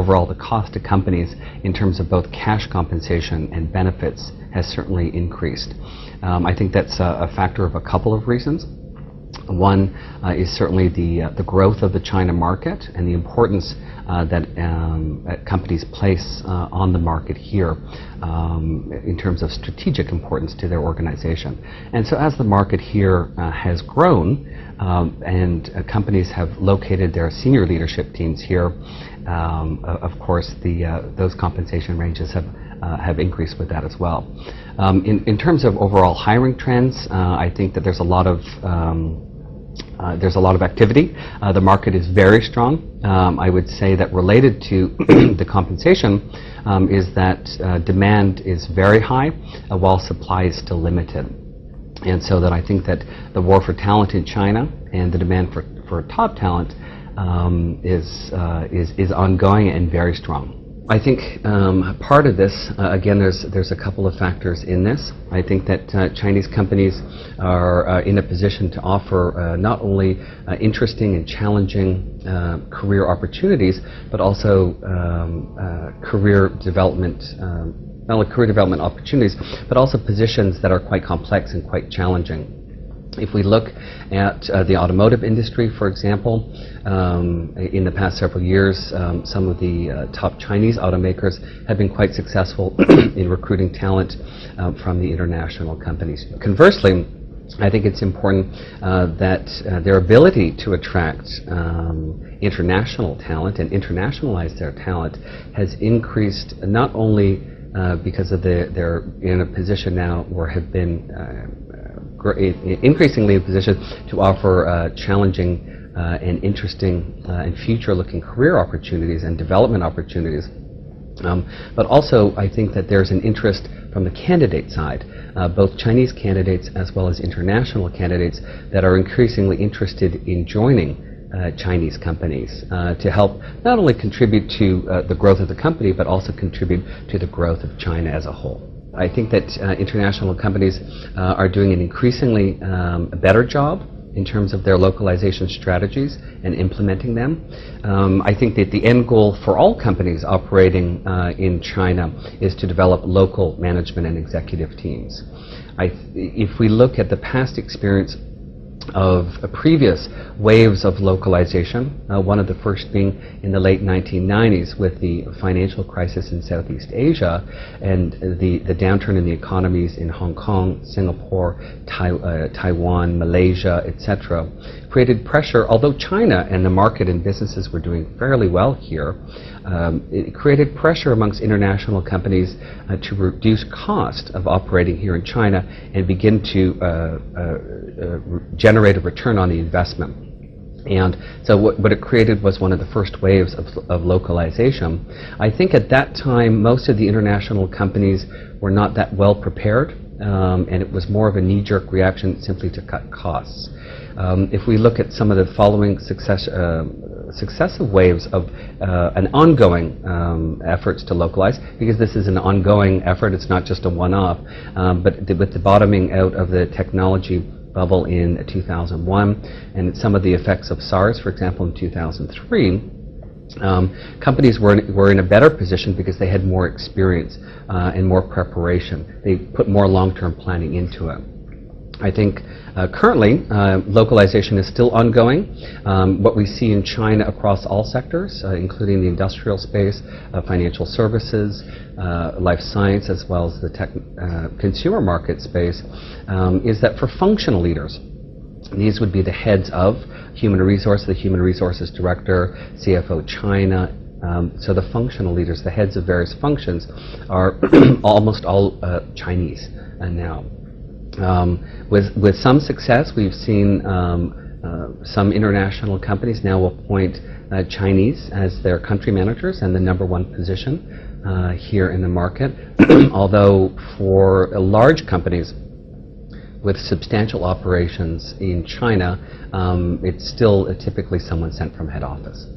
overall the cost to companies in terms of both cash compensation and benefits has certainly increased. I think that's a factor of a couple of reasons. One is certainly the growth of the China market and the importance that companies place on the market here in terms of strategic importance to their organization. And so as the market here has grown and companies have located their senior leadership teams here, of course those compensation ranges have increased with that as well. In terms of overall hiring trends, I think that there's a lot of activity. The market is very strong. I would say that related to the compensation is that demand is very high while supply is still limited. And so that I think that the war for talent in China and the demand for top talent is ongoing and very strong. I think part of this, again, there's a couple of factors in this. I think that Chinese companies are in a position to offer not only interesting and challenging career opportunities, but also career development opportunities, but also positions that are quite complex and quite challenging. If we look at the automotive industry, for example, in the past several years, some of the top Chinese automakers have been quite successful in recruiting talent from the international companies. Conversely, I think it's important that their ability to attract international talent and internationalize their talent has increased, not only because of they're in a position now where have been increasingly in a position to offer challenging and interesting and future-looking career opportunities and development opportunities. But also, I think that there's an interest from the candidate side, both Chinese candidates as well as international candidates that are increasingly interested in joining Chinese companies to help not only contribute to the growth of the company, but also contribute to the growth of China as a whole. I think that international companies are doing an increasingly better job in terms of their localization strategies and implementing them. I think that the end goal for all companies operating in China is to develop local management and executive teams. If we look at the past experience of previous waves of localization, one of the first being in the late 1990s with the financial crisis in Southeast Asia and the downturn in the economies in Hong Kong, Singapore, Taiwan, Malaysia, etc., created pressure. Although China and the market and businesses were doing fairly well here, it created pressure amongst international companies to reduce cost of operating here in China and begin to generate a return on the investment. And so what it created was one of the first waves of localization. I think at that time most of the international companies were not that well prepared, and it was more of a knee-jerk reaction simply to cut costs. If we look at some of the following successive waves of an ongoing efforts to localize, because this is an ongoing effort, it's not just a one-off, but with the bottoming out of the technology bubble in 2001 and some of the effects of SARS, for example, in 2003, companies were in a better position because they had more experience and more preparation. They put more long-term planning into it. I think currently localization is still ongoing. What we see in China across all sectors, including the industrial space, financial services, life science, as well as the consumer market space, is that for functional leaders, these would be the heads of human resources, the human resources director, CFO China. So the functional leaders, the heads of various functions, are almost all Chinese now. With some success, we've seen some international companies now appoint Chinese as their country managers and the number one position here in the market. Although for large companies with substantial operations in China, it's still typically someone sent from head office.